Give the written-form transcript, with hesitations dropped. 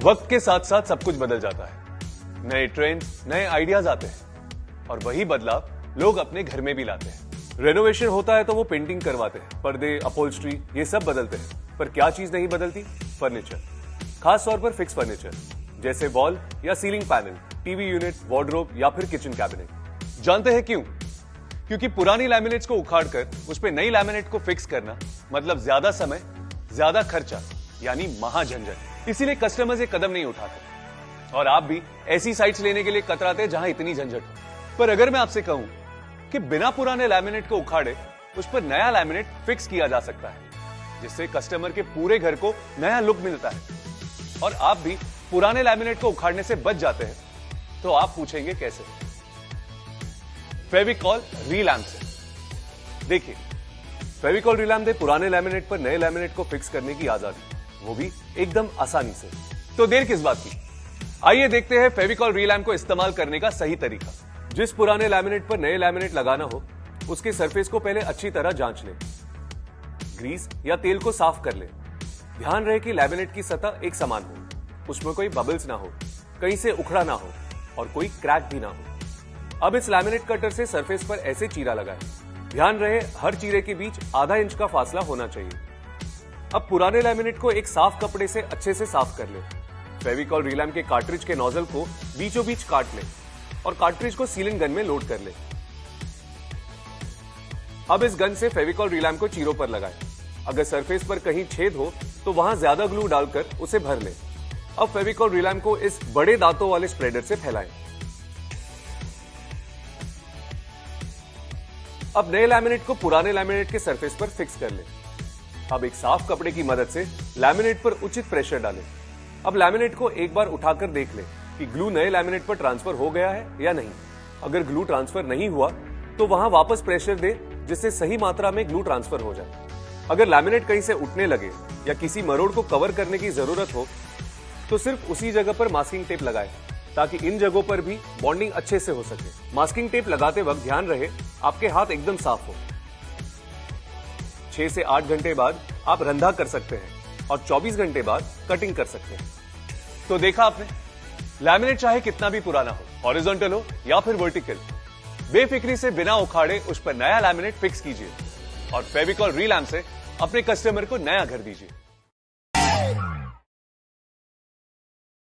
वक्त के साथ साथ सब कुछ बदल जाता है। नए ट्रेंड, नए आइडियाज आते हैं और वही बदलाव लोग अपने घर में भी लाते हैं। रेनोवेशन होता है तो वो पेंटिंग करवाते हैं, पर्दे, अपहोल्स्ट्री ये सब बदलते हैं, पर क्या चीज नहीं बदलती? फर्नीचर। खास तौर पर फिक्स फर्नीचर जैसे वॉल या ceiling panel, TV unit, wardrobe या फिर किचन कैबिनेट। जानते हैं क्यों? क्योंकि पुरानी लैमिनेट्स को उखाड़कर उस पे नई लैमिनेट को फिक्स करना मतलब ज्यादा समय, ज्यादा खर्चा, यानी महाझंझट। इसीलिए कस्टमर्स ये कदम नहीं उठाते और आप भी ऐसी साइट्स लेने के लिए कतराते जहां इतनी झंझट हो। पर अगर मैं आपसे कहूं कि बिना पुराने लैमिनेट को उखाड़े उस पर नया लैमिनेट फिक्स किया जा सकता है, जिससे कस्टमर के पूरे घर को नया लुक मिलता है और आप भी पुराने लैमिनेट को उखाड़ने से बच जाते हैं, तो आप पूछेंगे कैसे? फेविकॉल रीलैम्प से। देखिए, फेविकॉल रीलैम्प दे पुराने लैमिनेट पर नए लैमिनेट को फिक्स करने की आजादी, वो भी एकदम आसानी से। तो देर किस बात की, आइए देखते हैं फेविकॉल रीलैम्प को इस्तेमाल करने का सही तरीका। जिस पुराने लैमिनेट पर नए लैमिनेट लगाना हो उसके सरफेस को पहले अच्छी तरह जांच लें। ग्रीस या तेल को साफ कर लें। ध्यान रहे कि लैमिनेट की सतह एक समान हो, उसमें कोई बबल्स ना हो, कहीं से उखड़ा ना हो और कोई क्रैक भी ना हो। अब इस लैमिनेट कटर से सरफेस पर ऐसे चीरा लगाएं। ध्यान रहे हर चीरे के बीच आधा इंच का फासला होना चाहिए। अब पुराने लैमिनेट को एक साफ कपड़े से अच्छे से साफ कर लें। फेविकॉल रीलैम्प के कार्ट्रिज के नोजल को बीचों बीच काट लें और कार्ट्रिज को सीलिंग गन में लोड कर लें। अब इस गन से फेविकॉल रीलैम्प को चीरों पर लगाएं। अगर सरफेस पर कहीं छेद हो तो वहां ज्यादा ग्लू डालकर उसे भर लें। अब फेविकॉल रीलैम्प को इस बड़े दांतों वाले स्प्रेडर से फैलाएं। अब नए लैमिनेट को पुराने लैमिनेट के सरफेस पर फिक्स कर लें। अब एक साफ कपड़े की मदद से लैमिनेट पर उचित प्रेशर डालें। अब लैमिनेट को एक बार उठाकर देख लें कि ग्लू नए लैमिनेट पर ट्रांसफर हो गया है या नहीं। अगर ग्लू ट्रांसफर नहीं हुआ तो वहां वापस प्रेशर दें, जिससे सही मात्रा में ग्लू ट्रांसफर हो जाए। अगर लैमिनेट कहीं से उठने लगे या किसी मरोड़ को कवर करने की जरूरत हो तो सिर्फ उसी जगह पर मास्किंग टेप लगाएं, ताकि इन जगहों पर भी बॉन्डिंग अच्छे से हो सके। मास्किंग टेप लगाते वक्त ध्यान रहे आपके हाथ एकदम साफ हो। 6 से 8 घंटे बाद आप रंधा कर सकते हैं और 24 घंटे बाद कटिंग कर सकते हैं। तो देखा आपने, लैमिनेट चाहे कितना भी पुराना हो, हॉरिजॉन्टल हो या फिर वर्टिकल, बेफिक्री से बिना उखाड़े उस पर नया लैमिनेट फिक्स कीजिए और फेविकॉल रीलैम्प से अपने कस्टमर को नया घर दीजिए।